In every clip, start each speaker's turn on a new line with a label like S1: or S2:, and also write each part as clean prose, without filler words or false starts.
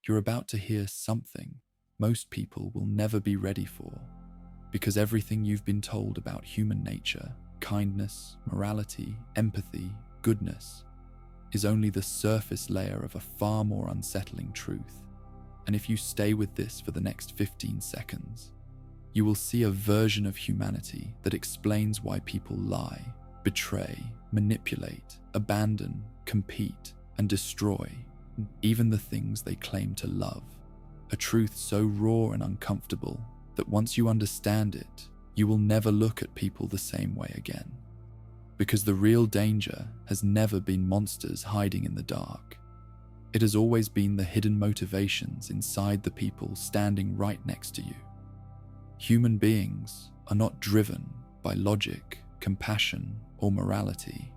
S1: You're about to hear something most people will never be ready for, because everything you've been told about human nature, kindness, morality, empathy, goodness, is only the surface layer of a far more unsettling truth. And if you stay with this for the next 15 seconds, you will see a version of humanity that explains why people lie, betray, manipulate, abandon, compete, and destroy even the things they claim to love. A truth so raw and uncomfortable that once you understand it, you will never look at people the same way again. Because the real danger has never been monsters hiding in the dark. It has always been the hidden motivations inside the people standing right next to you. Human beings are not driven by logic, compassion, or morality,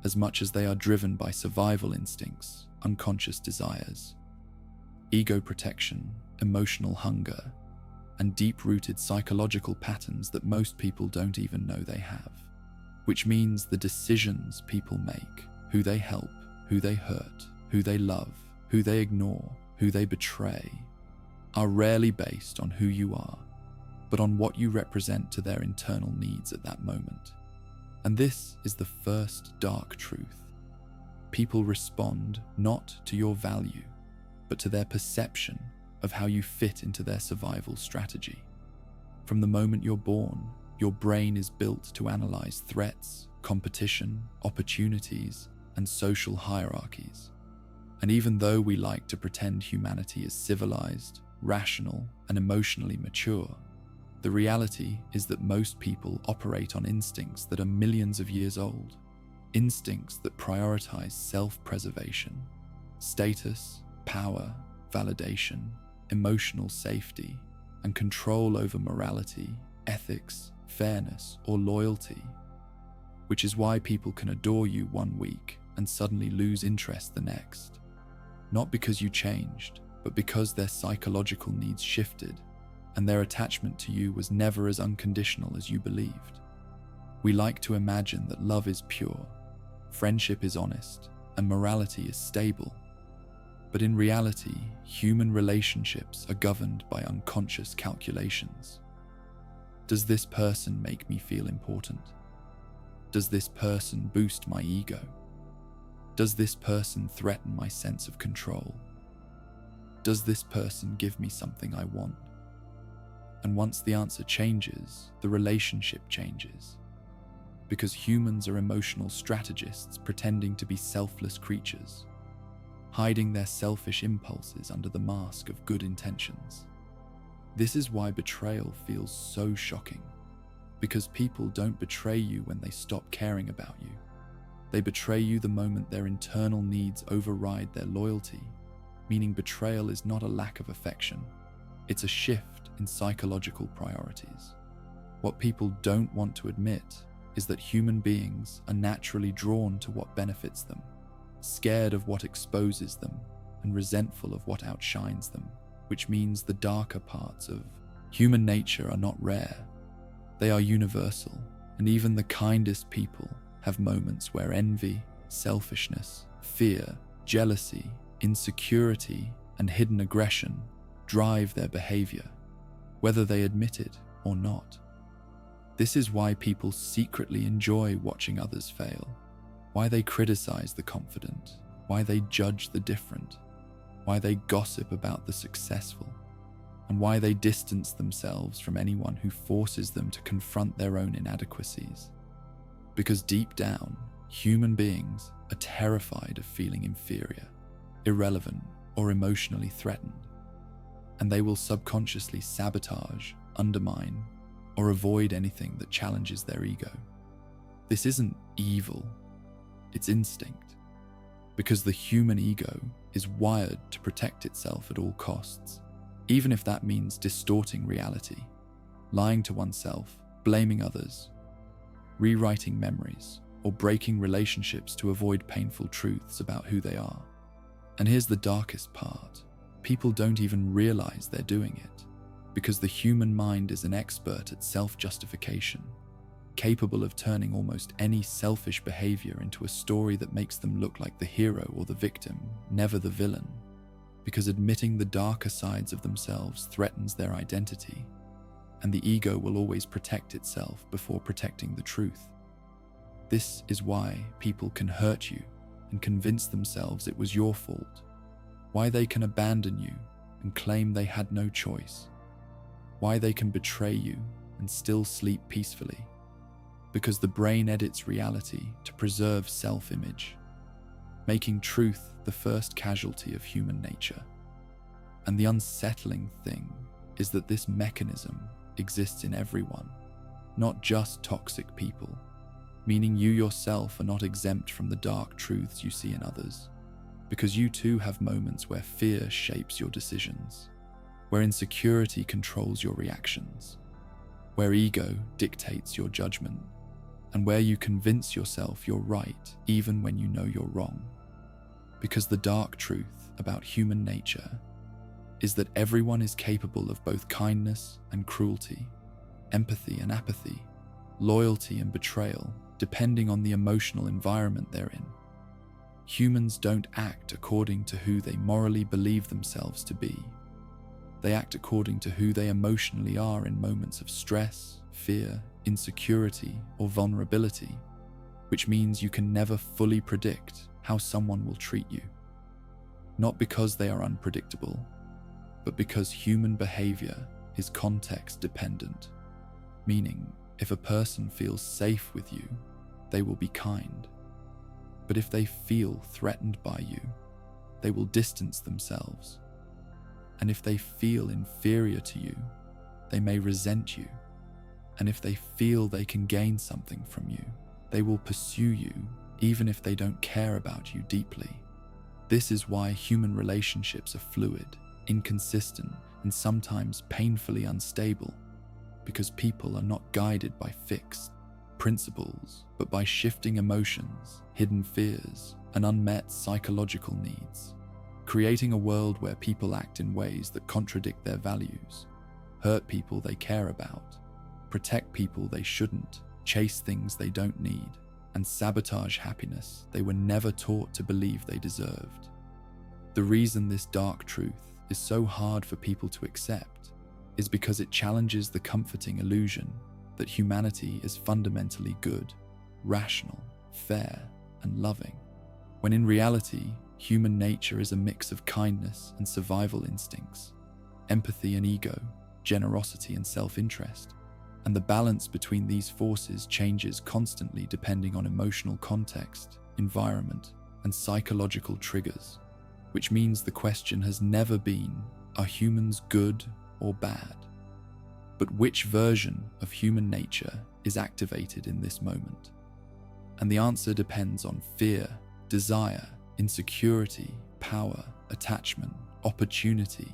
S1: as much as they are driven by survival instincts, unconscious desires, ego protection, emotional hunger, and deep-rooted psychological patterns that most people don't even know they have. Which means the decisions people make, who they help, who they hurt, who they love, who they ignore, who they betray, are rarely based on who you are, but on what you represent to their internal needs at that moment. And this is the first dark truth. People respond not to your value, but to their perception of how you fit into their survival strategy. From the moment you're born, your brain is built to analyze threats, competition, opportunities, and social hierarchies. And even though we like to pretend humanity is civilized, rational, and emotionally mature, the reality is that most people operate on instincts that are millions of years old. Instincts that prioritize self-preservation, status, power, validation, emotional safety, and control over morality, ethics, fairness, or loyalty. Which is why people can adore you one week and suddenly lose interest the next. Not because you changed, but because their psychological needs shifted, and their attachment to you was never as unconditional as you believed. We like to imagine that love is pure, friendship is honest, and morality is stable. But in reality, human relationships are governed by unconscious calculations. Does this person make me feel important? Does this person boost my ego? Does this person threaten my sense of control? Does this person give me something I want? And once the answer changes, the relationship changes. Because humans are emotional strategists pretending to be selfless creatures, hiding their selfish impulses under the mask of good intentions. This is why betrayal feels so shocking. Because people don't betray you when they stop caring about you. They betray you the moment their internal needs override their loyalty, meaning betrayal is not a lack of affection, it's a shift in psychological priorities. What people don't want to admit is that human beings are naturally drawn to what benefits them, scared of what exposes them, and resentful of what outshines them, which means the darker parts of human nature are not rare. They are universal, and even the kindest people have moments where envy, selfishness, fear, jealousy, insecurity, and hidden aggression drive their behavior, whether they admit it or not. This is why people secretly enjoy watching others fail, why they criticize the confident, why they judge the different, why they gossip about the successful, and why they distance themselves from anyone who forces them to confront their own inadequacies. Because deep down, human beings are terrified of feeling inferior, irrelevant, or emotionally threatened, and they will subconsciously sabotage, undermine, or avoid anything that challenges their ego. This isn't evil, it's instinct, because the human ego is wired to protect itself at all costs, even if that means distorting reality, lying to oneself, blaming others, rewriting memories, or breaking relationships to avoid painful truths about who they are. And here's the darkest part. People don't even realize they're doing it, because the human mind is an expert at self-justification, capable of turning almost any selfish behavior into a story that makes them look like the hero or the victim, never the villain. because admitting the darker sides of themselves threatens their identity, and the ego will always protect itself before protecting the truth. This is why people can hurt you and convince themselves it was your fault, why they can abandon you and claim they had no choice, why they can betray you and still sleep peacefully, because the brain edits reality to preserve self-image, making truth the first casualty of human nature. And the unsettling thing is that this mechanism exists in everyone, not just toxic people, meaning you yourself are not exempt from the dark truths you see in others, because you too have moments where fear shapes your decisions, where insecurity controls your reactions, where ego dictates your judgment, and where you convince yourself you're right even when you know you're wrong. Because the dark truth about human nature is that everyone is capable of both kindness and cruelty, empathy and apathy, loyalty and betrayal, depending on the emotional environment they're in. Humans don't act according to who they morally believe themselves to be. They act according to who they emotionally are in moments of stress, fear, insecurity, or vulnerability, which means you can never fully predict how someone will treat you. Not because they are unpredictable, but because human behavior is context dependent, meaning if a person feels safe with you, they will be kind. But if they feel threatened by you, they will distance themselves. And if they feel inferior to you, they may resent you. And if they feel they can gain something from you, they will pursue you even if they don't care about you deeply. This is why human relationships are fluid, inconsistent, and sometimes painfully unstable, because people are not guided by fixed principles, but by shifting emotions, hidden fears, and unmet psychological needs, creating a world where people act in ways that contradict their values, hurt people they care about, protect people they shouldn't, chase things they don't need, and sabotage happiness they were never taught to believe they deserved. The reason this dark truth is so hard for people to accept is because it challenges the comforting illusion that humanity is fundamentally good, rational, fair, and loving, when in reality, human nature is a mix of kindness and survival instincts, empathy and ego, generosity and self-interest, and the balance between these forces changes constantly depending on emotional context, environment, and psychological triggers, which means the question has never been, are humans good or bad? But which version of human nature is activated in this moment? And the answer depends on fear, desire, insecurity, power, attachment, opportunity,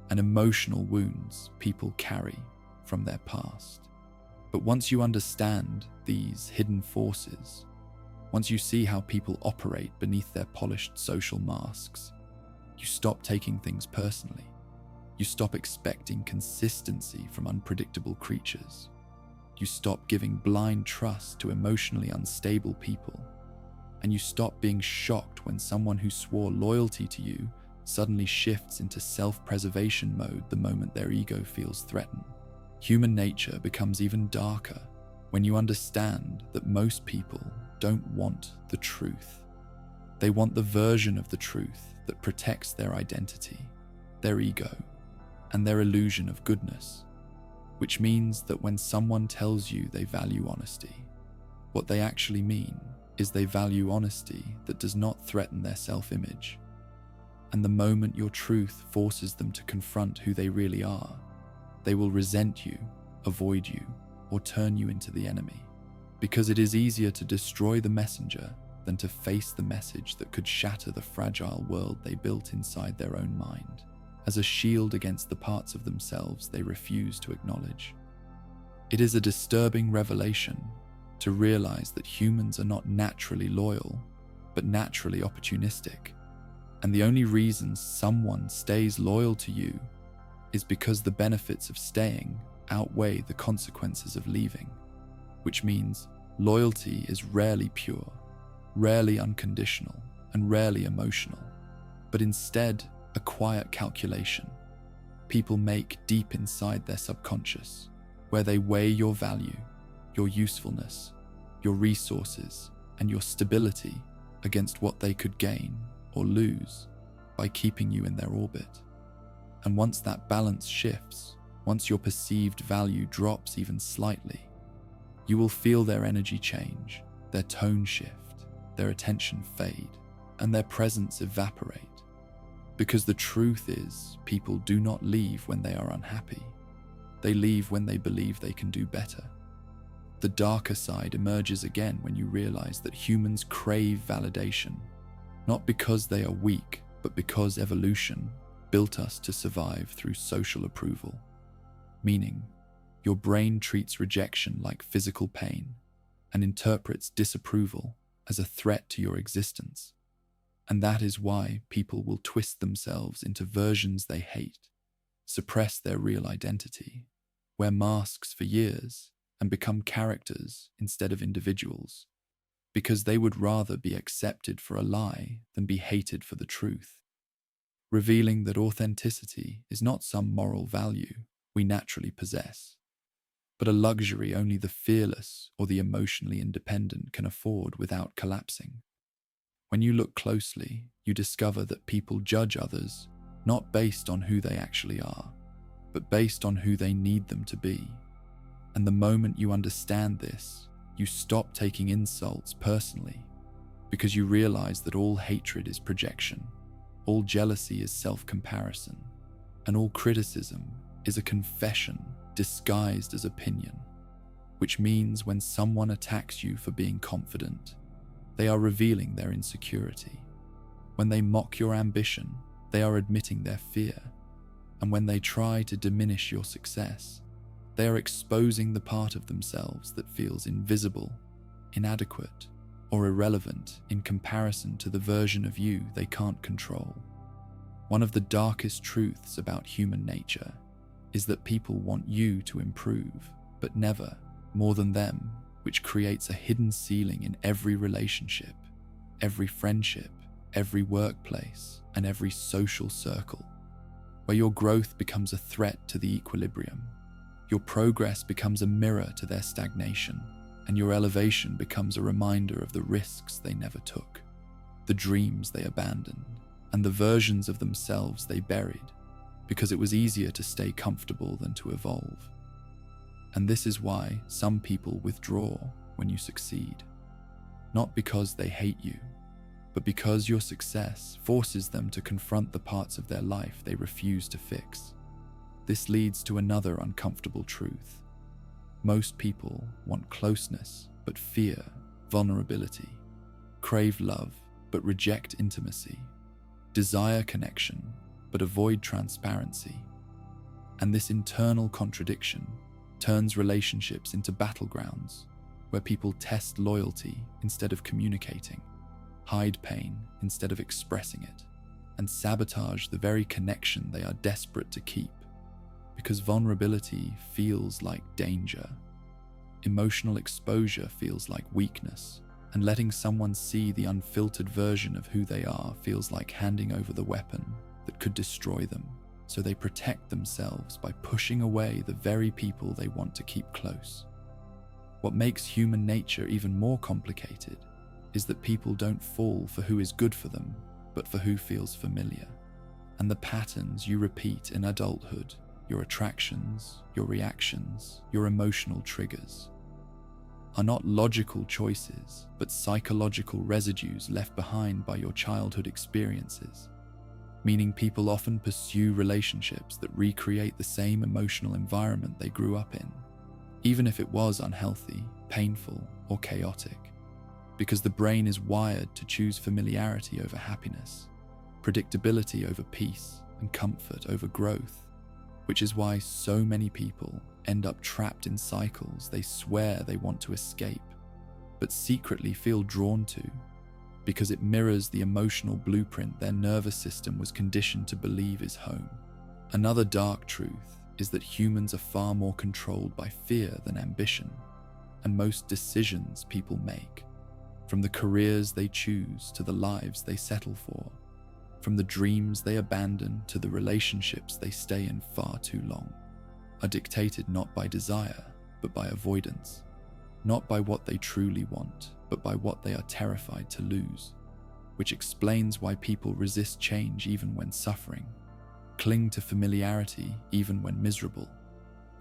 S1: and emotional wounds people carry from their past. But once you understand these hidden forces, once you see how people operate beneath their polished social masks, you stop taking things personally. You stop expecting consistency from unpredictable creatures. You stop giving blind trust to emotionally unstable people. And you stop being shocked when someone who swore loyalty to you suddenly shifts into self-preservation mode the moment their ego feels threatened. Human nature becomes even darker when you understand that most people don't want the truth. They want the version of the truth that protects their identity, their ego, and their illusion of goodness, which means that when someone tells you they value honesty, what they actually mean is they value honesty that does not threaten their self-image. And the moment your truth forces them to confront who they really are, they will resent you, avoid you, or turn you into the enemy, because it is easier to destroy the messenger than to face the message that could shatter the fragile world they built inside their own mind, as a shield against the parts of themselves they refuse to acknowledge. It is a disturbing revelation to realize that humans are not naturally loyal, but naturally opportunistic, and the only reason someone stays loyal to you is because the benefits of staying outweigh the consequences of leaving, which means loyalty is rarely pure, rarely unconditional, and rarely emotional, but instead a quiet calculation people make deep inside their subconscious, where they weigh your value, your usefulness, your resources, and your stability against what they could gain or lose by keeping you in their orbit. And once that balance shifts, once your perceived value drops even slightly, you will feel their energy change, their tone shift, their attention fade, and their presence evaporate. Because the truth is, people do not leave when they are unhappy. They leave when they believe they can do better. The darker side emerges again when you realize that humans crave validation, not because they are weak, but because evolution built us to survive through social approval. Meaning, your brain treats rejection like physical pain and interprets disapproval as a threat to your existence. And that is why people will twist themselves into versions they hate, suppress their real identity, wear masks for years, and become characters instead of individuals, because they would rather be accepted for a lie than be hated for the truth, revealing that authenticity is not some moral value we naturally possess, but a luxury only the fearless or the emotionally independent can afford without collapsing. When you look closely, you discover that people judge others not based on who they actually are, but based on who they need them to be. And the moment you understand this, you stop taking insults personally, because you realize that all hatred is projection, all jealousy is self-comparison, and all criticism is a confession disguised as opinion, which means when someone attacks you for being confident, they are revealing their insecurity. When they mock your ambition, they are admitting their fear. And when they try to diminish your success, they are exposing the part of themselves that feels invisible, inadequate, or irrelevant in comparison to the version of you they can't control. One of the darkest truths about human nature is that people want you to improve, but never more than them, which creates a hidden ceiling in every relationship, every friendship, every workplace, and every social circle, where your growth becomes a threat to the equilibrium. Your progress becomes a mirror to their stagnation, and your elevation becomes a reminder of the risks they never took, the dreams they abandoned, and the versions of themselves they buried, because it was easier to stay comfortable than to evolve. And this is why some people withdraw when you succeed, not because they hate you, but because your success forces them to confront the parts of their life they refuse to fix. This leads to another uncomfortable truth. Most people want closeness, but fear vulnerability, crave love, but reject intimacy, desire connection, but avoid transparency. And this internal contradiction turns relationships into battlegrounds where people test loyalty instead of communicating, hide pain instead of expressing it, and sabotage the very connection they are desperate to keep, because vulnerability feels like danger. Emotional exposure feels like weakness, and letting someone see the unfiltered version of who they are feels like handing over the weapon that could destroy them. So they protect themselves by pushing away the very people they want to keep close. What makes human nature even more complicated is that people don't fall for who is good for them, but for who feels familiar. And the patterns you repeat in adulthood, your attractions, your reactions, your emotional triggers, are not logical choices, but psychological residues left behind by your childhood experiences. Meaning people often pursue relationships that recreate the same emotional environment they grew up in, even if it was unhealthy, painful, or chaotic, because the brain is wired to choose familiarity over happiness, predictability over peace, and comfort over growth, which is why so many people end up trapped in cycles they swear they want to escape, but secretly feel drawn to, because it mirrors the emotional blueprint their nervous system was conditioned to believe is home. Another dark truth is that humans are far more controlled by fear than ambition, and most decisions people make, from the careers they choose to the lives they settle for, from the dreams they abandon to the relationships they stay in far too long, are dictated not by desire, but by avoidance, not by what they truly want, but by what they are terrified to lose, which explains why people resist change even when suffering, cling to familiarity even when miserable,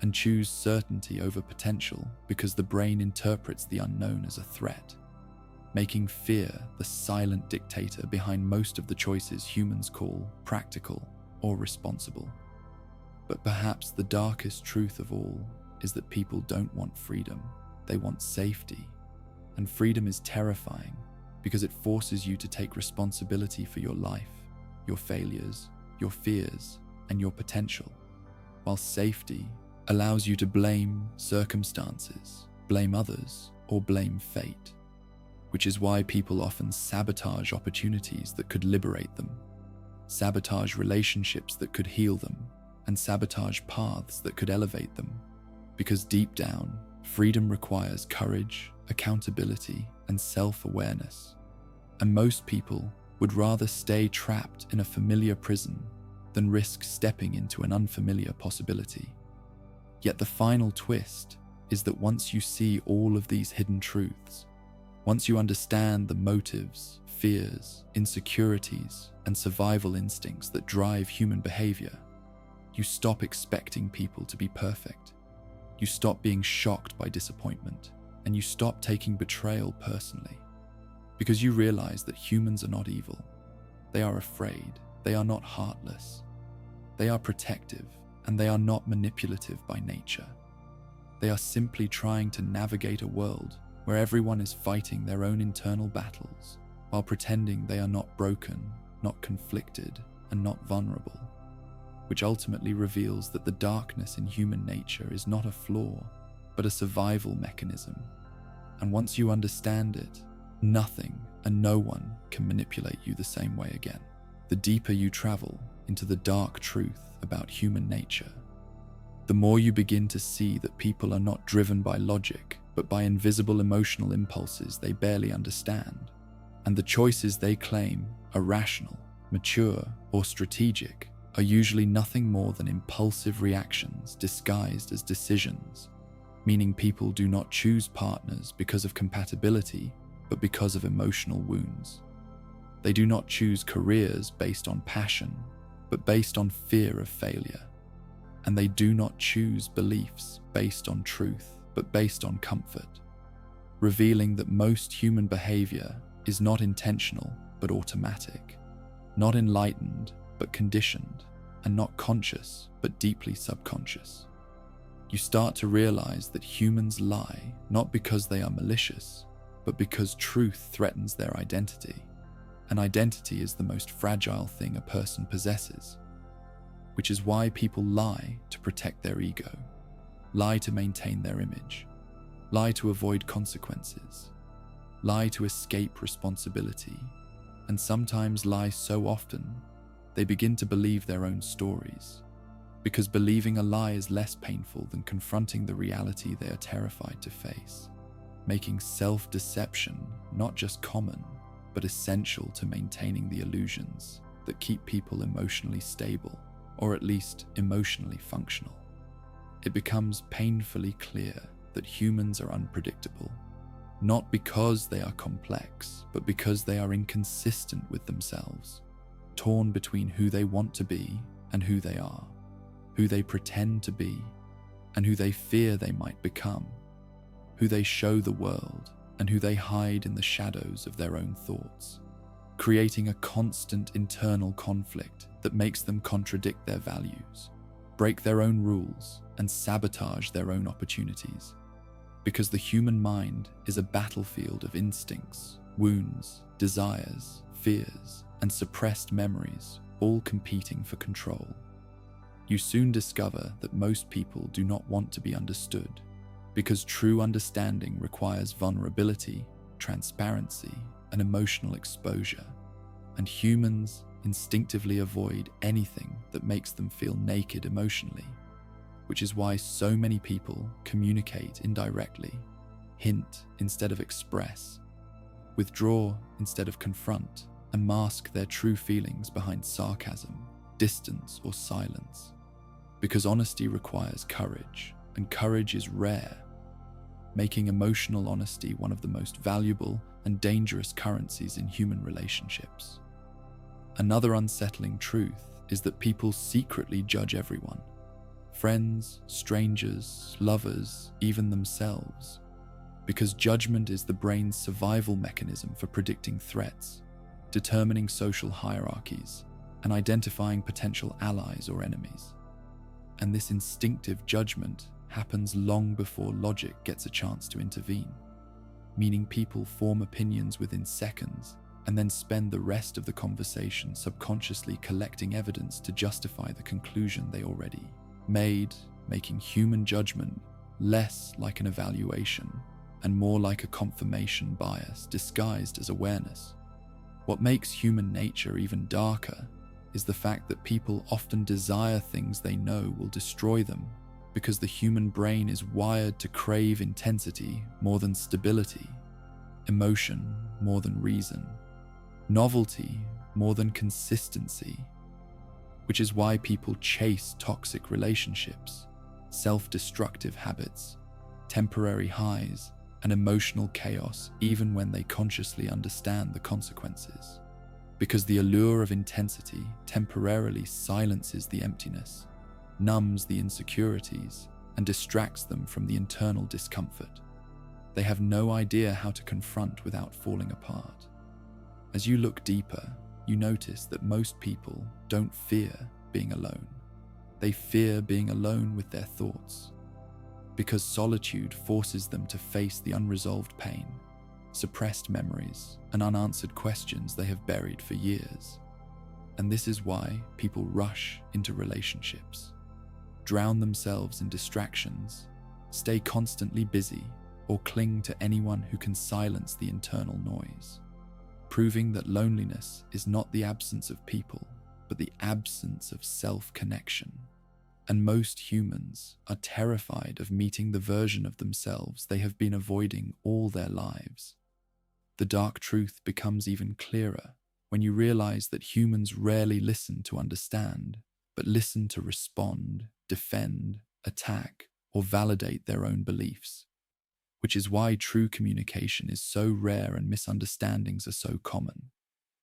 S1: and choose certainty over potential because the brain interprets the unknown as a threat, making fear the silent dictator behind most of the choices humans call practical or responsible. But perhaps the darkest truth of all is that people don't want freedom, they want safety. And freedom is terrifying because it forces you to take responsibility for your life, your failures, your fears, and your potential, while safety allows you to blame circumstances, blame others, or blame fate, which is why people often sabotage opportunities that could liberate them, sabotage relationships that could heal them, and sabotage paths that could elevate them, because deep down, freedom requires courage, accountability, and self-awareness, and most people would rather stay trapped in a familiar prison than risk stepping into an unfamiliar possibility. Yet the final twist is that once you see all of these hidden truths, once you understand the motives, fears, insecurities, and survival instincts that drive human behavior, you stop expecting people to be perfect. You stop being shocked by disappointment, and you stop taking betrayal personally, because you realize that humans are not evil. They are afraid. They are not heartless. They are protective, and they are not manipulative by nature. They are simply trying to navigate a world where everyone is fighting their own internal battles while pretending they are not broken, not conflicted, and not vulnerable, which ultimately reveals that the darkness in human nature is not a flaw, but a survival mechanism. And once you understand it, nothing and no one can manipulate you the same way again. The deeper you travel into the dark truth about human nature, the more you begin to see that people are not driven by logic, but by invisible emotional impulses they barely understand. And the choices they claim are rational, mature, or strategic are usually nothing more than impulsive reactions disguised as decisions, meaning people do not choose partners because of compatibility, but because of emotional wounds. They do not choose careers based on passion, but based on fear of failure. And they do not choose beliefs based on truth, but based on comfort, revealing that most human behavior is not intentional, but automatic, not enlightened, but conditioned, and not conscious, but deeply subconscious. You start to realize that humans lie not because they are malicious, but because truth threatens their identity. And identity is the most fragile thing a person possesses, which is why people lie to protect their ego, lie to maintain their image, lie to avoid consequences, lie to escape responsibility, and sometimes lie so often they begin to believe their own stories, because believing a lie is less painful than confronting the reality they are terrified to face, making self-deception not just common, but essential to maintaining the illusions that keep people emotionally stable, or at least emotionally functional. It becomes painfully clear that humans are unpredictable, not because they are complex, but because they are inconsistent with themselves, torn between who they want to be and who they are, who they pretend to be and who they fear they might become, who they show the world and who they hide in the shadows of their own thoughts, creating a constant internal conflict that makes them contradict their values, break their own rules, and sabotage their own opportunities. Because the human mind is a battlefield of instincts, wounds, desires, fears, and suppressed memories, all competing for control. You soon discover that most people do not want to be understood, because true understanding requires vulnerability, transparency, and emotional exposure, and humans instinctively avoid anything that makes them feel naked emotionally, which is why so many people communicate indirectly, hint instead of express, withdraw instead of confront, and mask their true feelings behind sarcasm, distance, or silence. Because honesty requires courage, and courage is rare, making emotional honesty one of the most valuable and dangerous currencies in human relationships. Another unsettling truth is that people secretly judge everyone. Friends, strangers, lovers, even themselves. Because judgment is the brain's survival mechanism for predicting threats, determining social hierarchies, and identifying potential allies or enemies. And this instinctive judgment happens long before logic gets a chance to intervene, meaning people form opinions within seconds and then spend the rest of the conversation subconsciously collecting evidence to justify the conclusion they already made, making human judgment less like an evaluation and more like a confirmation bias disguised as awareness. What makes human nature even darker is the fact that people often desire things they know will destroy them, because the human brain is wired to crave intensity more than stability, emotion more than reason, novelty more than consistency, which is why people chase toxic relationships, self-destructive habits, temporary highs, and emotional chaos even when they consciously understand the consequences. Because the allure of intensity temporarily silences the emptiness, numbs the insecurities, and distracts them from the internal discomfort. They have no idea how to confront without falling apart. As you look deeper, you notice that most people don't fear being alone. They fear being alone with their thoughts, because solitude forces them to face the unresolved pain, suppressed memories, and unanswered questions they have buried for years. And this is why people rush into relationships, drown themselves in distractions, stay constantly busy, or cling to anyone who can silence the internal noise, proving that loneliness is not the absence of people, but the absence of self-connection. And most humans are terrified of meeting the version of themselves they have been avoiding all their lives. The dark truth becomes even clearer when you realize that humans rarely listen to understand, but listen to respond, defend, attack, or validate their own beliefs, which is why true communication is so rare and misunderstandings are so common,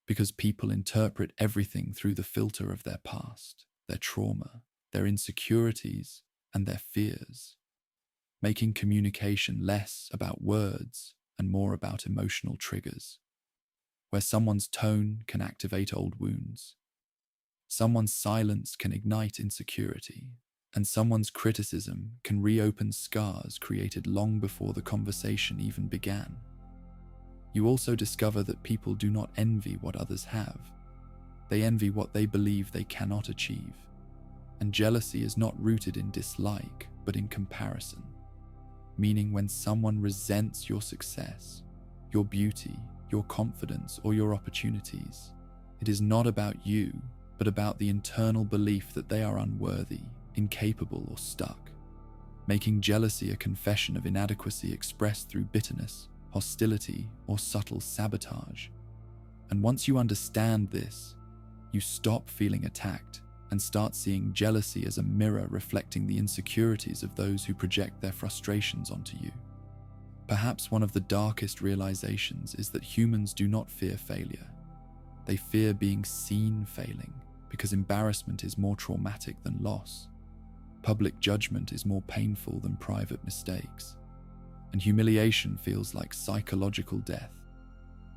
S1: because people interpret everything through the filter of their past, their trauma, their insecurities, and their fears, making communication less about words and more about emotional triggers, where someone's tone can activate old wounds, someone's silence can ignite insecurity, and someone's criticism can reopen scars created long before the conversation even began. You also discover that people do not envy what others have. They envy what they believe they cannot achieve. And jealousy is not rooted in dislike, but in comparison. Meaning when someone resents your success, your beauty, your confidence, or your opportunities, it is not about you, but about the internal belief that they are unworthy, incapable, or stuck, making jealousy a confession of inadequacy expressed through bitterness, hostility, or subtle sabotage. And once you understand this, you stop feeling attacked and start seeing jealousy as a mirror reflecting the insecurities of those who project their frustrations onto you. Perhaps one of the darkest realizations is that humans do not fear failure. They fear being seen failing, because embarrassment is more traumatic than loss. Public judgment is more painful than private mistakes. And humiliation feels like psychological death,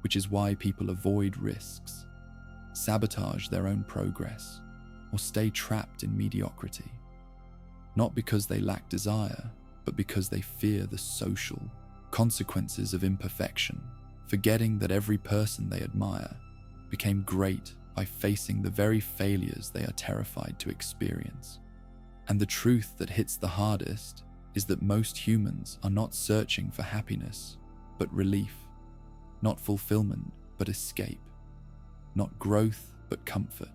S1: which is why people avoid risks, sabotage their own progress, or stay trapped in mediocrity. Not because they lack desire, but because they fear the social consequences of imperfection, forgetting that every person they admire became great by facing the very failures they are terrified to experience. And the truth that hits the hardest is that most humans are not searching for happiness, but relief, not fulfillment, but escape, not growth, but comfort.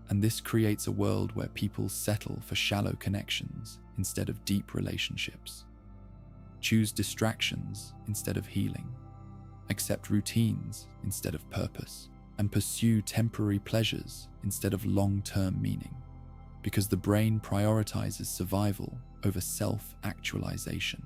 S1: And this creates a world where people settle for shallow connections instead of deep relationships, choose distractions instead of healing, accept routines instead of purpose, and pursue temporary pleasures instead of long-term meaning, because the brain prioritizes survival over self-actualization,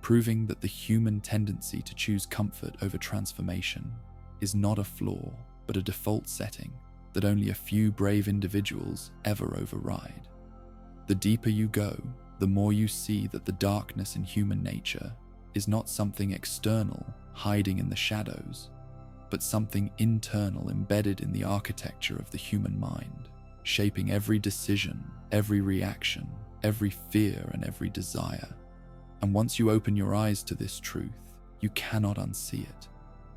S1: proving that the human tendency to choose comfort over transformation is not a flaw, but a default setting that only a few brave individuals ever override. The deeper you go, the more you see that the darkness in human nature is not something external hiding in the shadows, but something internal embedded in the architecture of the human mind, shaping every decision, every reaction, every fear, and every desire. And once you open your eyes to this truth, you cannot unsee it,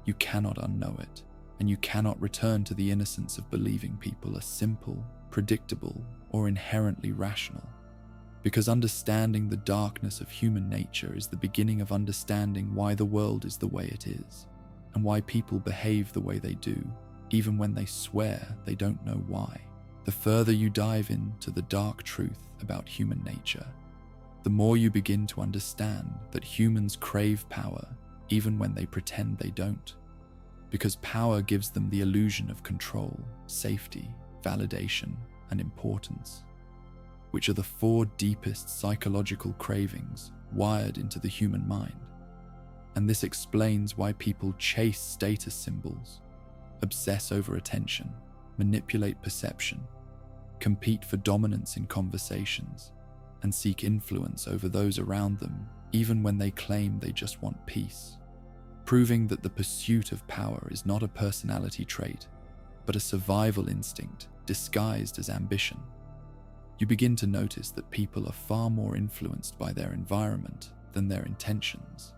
S1: you cannot unknow it, and you cannot return to the innocence of believing people are simple, predictable, or inherently rational. Because understanding the darkness of human nature is the beginning of understanding why the world is the way it is, and why people behave the way they do, even when they swear they don't know why. The further you dive into the dark truth about human nature, the more you begin to understand that humans crave power even when they pretend they don't, because power gives them the illusion of control, safety, validation, and importance, which are the four deepest psychological cravings wired into the human mind. And this explains why people chase status symbols, obsess over attention, manipulate perception, compete for dominance in conversations, and seek influence over those around them, even when they claim they just want peace, proving that the pursuit of power is not a personality trait, but a survival instinct disguised as ambition. You begin to notice that people are far more influenced by their environment than their intentions,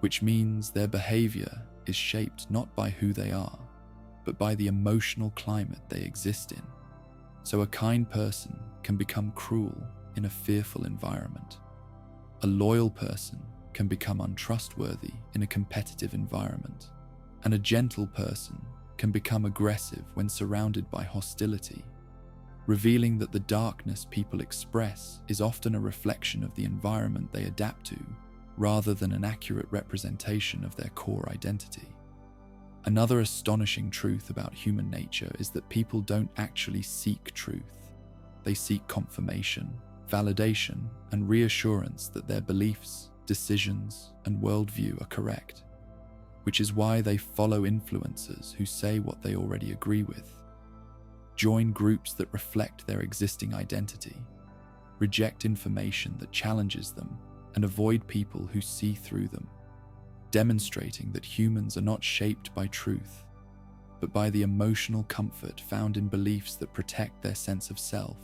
S1: which means their behavior is shaped not by who they are, but by the emotional climate they exist in. So a kind person can become cruel in a fearful environment. A loyal person can become untrustworthy in a competitive environment. And a gentle person can become aggressive when surrounded by hostility, revealing that the darkness people express is often a reflection of the environment they adapt to, rather than an accurate representation of their core identity. Another astonishing truth about human nature is that people don't actually seek truth. They seek confirmation, validation, and reassurance that their beliefs, decisions, and worldview are correct, which is why they follow influencers who say what they already agree with, join groups that reflect their existing identity, reject information that challenges them, and avoid people who see through them, demonstrating that humans are not shaped by truth, but by the emotional comfort found in beliefs that protect their sense of self,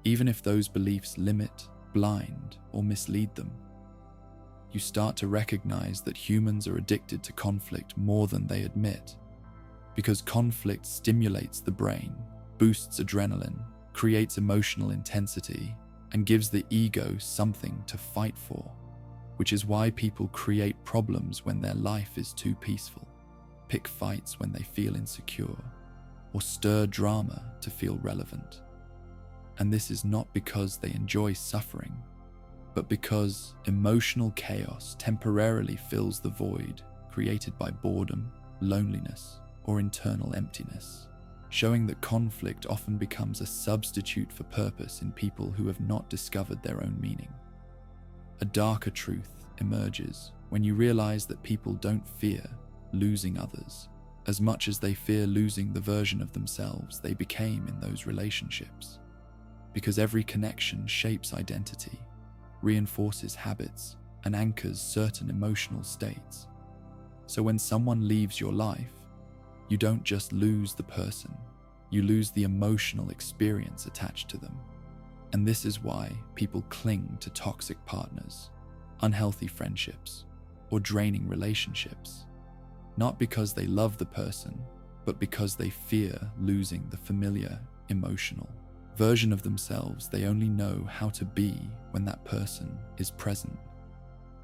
S1: even if those beliefs limit, blind, or mislead them. You start to recognize that humans are addicted to conflict more than they admit, because conflict stimulates the brain, boosts adrenaline, creates emotional intensity, and gives the ego something to fight for, which is why people create problems when their life is too peaceful, pick fights when they feel insecure, or stir drama to feel relevant. And this is not because they enjoy suffering, but because emotional chaos temporarily fills the void created by boredom, loneliness, or internal emptiness, showing that conflict often becomes a substitute for purpose in people who have not discovered their own meaning. A darker truth emerges when you realize that people don't fear losing others as much as they fear losing the version of themselves they became in those relationships, because every connection shapes identity, reinforces habits, and anchors certain emotional states. So when someone leaves your life, you don't just lose the person, you lose the emotional experience attached to them. And this is why people cling to toxic partners, unhealthy friendships, or draining relationships, not because they love the person, but because they fear losing the familiar, emotional version of themselves they only know how to be when that person is present.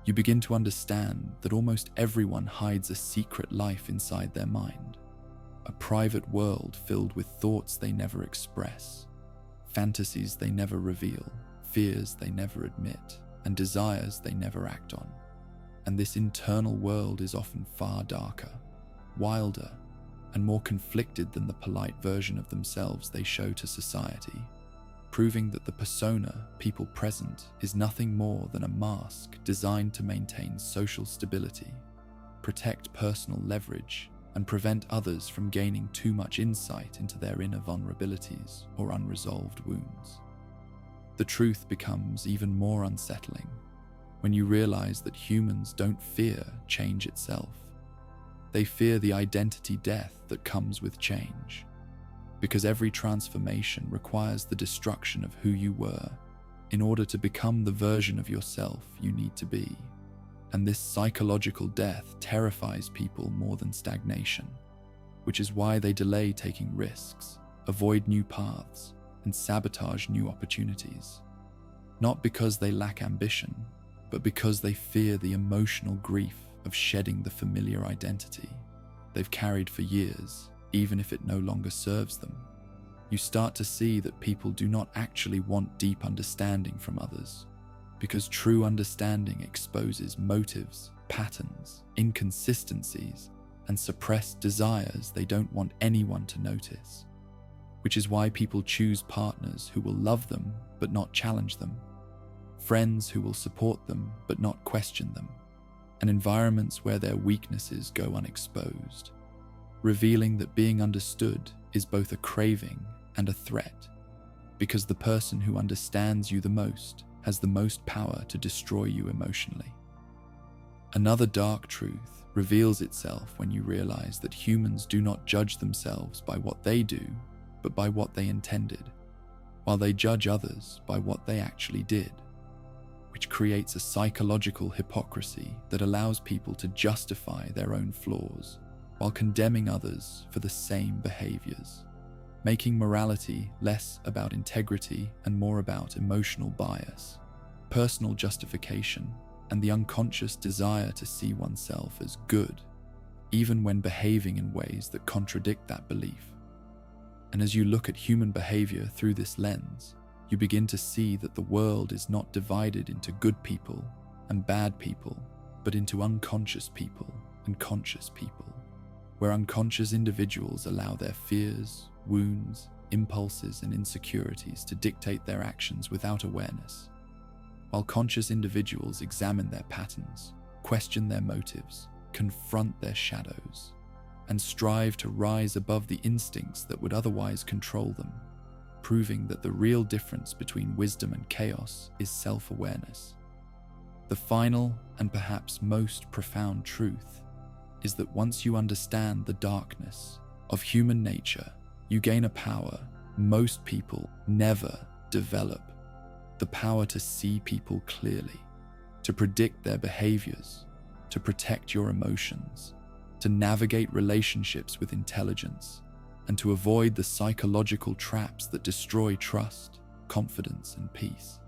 S1: You begin to understand that almost everyone hides a secret life inside their mind, a private world filled with thoughts they never express, fantasies they never reveal, fears they never admit, and desires they never act on. And this internal world is often far darker, wilder, and more conflicted than the polite version of themselves they show to society, proving that the persona people present is nothing more than a mask designed to maintain social stability, protect personal leverage, and prevent others from gaining too much insight into their inner vulnerabilities or unresolved wounds. The truth becomes even more unsettling when you realize that humans don't fear change itself. They fear the identity death that comes with change, because every transformation requires the destruction of who you were in order to become the version of yourself you need to be. And this psychological death terrifies people more than stagnation, which is why they delay taking risks, avoid new paths, and sabotage new opportunities. Not because they lack ambition, but because they fear the emotional grief of shedding the familiar identity they've carried for years, even if it no longer serves them. You start to see that people do not actually want deep understanding from others, because true understanding exposes motives, patterns, inconsistencies, and suppressed desires they don't want anyone to notice. Which is why people choose partners who will love them but not challenge them, friends who will support them but not question them, and environments where their weaknesses go unexposed, revealing that being understood is both a craving and a threat, because the person who understands you the most has the most power to destroy you emotionally. Another dark truth reveals itself when you realize that humans do not judge themselves by what they do, but by what they intended, while they judge others by what they actually did, which creates a psychological hypocrisy that allows people to justify their own flaws while condemning others for the same behaviors, making morality less about integrity and more about emotional bias, personal justification, and the unconscious desire to see oneself as good, even when behaving in ways that contradict that belief. And as you look at human behavior through this lens, you begin to see that the world is not divided into good people and bad people, but into unconscious people and conscious people, where unconscious individuals allow their fears, wounds, impulses, and insecurities to dictate their actions without awareness, while conscious individuals examine their patterns, question their motives, confront their shadows, and strive to rise above the instincts that would otherwise control them, proving that the real difference between wisdom and chaos is self-awareness. The final and perhaps most profound truth is that once you understand the darkness of human nature, you gain a power most people never develop: the power to see people clearly, to predict their behaviors, to protect your emotions, to navigate relationships with intelligence, and to avoid the psychological traps that destroy trust, confidence, and peace.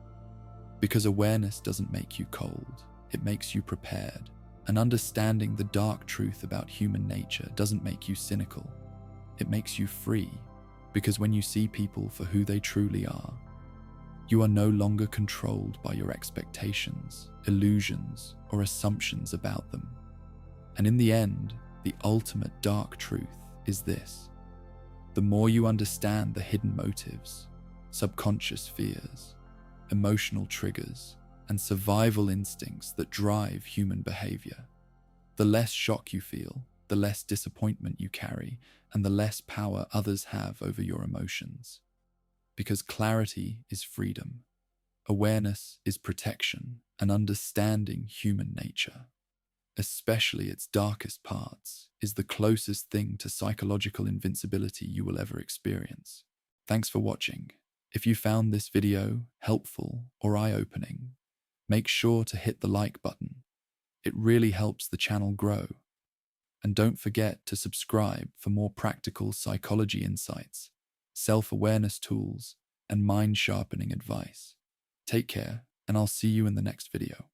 S1: Because awareness doesn't make you cold, it makes you prepared, and understanding the dark truth about human nature doesn't make you cynical, it makes you free, because when you see people for who they truly are, you are no longer controlled by your expectations, illusions, or assumptions about them. And in the end, the ultimate dark truth is this: the more you understand the hidden motives, subconscious fears, emotional triggers, and survival instincts that drive human behavior, the less shock you feel, the less disappointment you carry, and the less power others have over your emotions. Because clarity is freedom, awareness is protection, and understanding human nature, especially its darkest parts, is the closest thing to psychological invincibility you will ever experience. Thanks for watching. If you found this video helpful or eye-opening, make sure to hit the like button. It really helps the channel grow. And don't forget to subscribe for more practical psychology insights, self-awareness tools, and mind-sharpening advice. Take care, and I'll see you in the next video.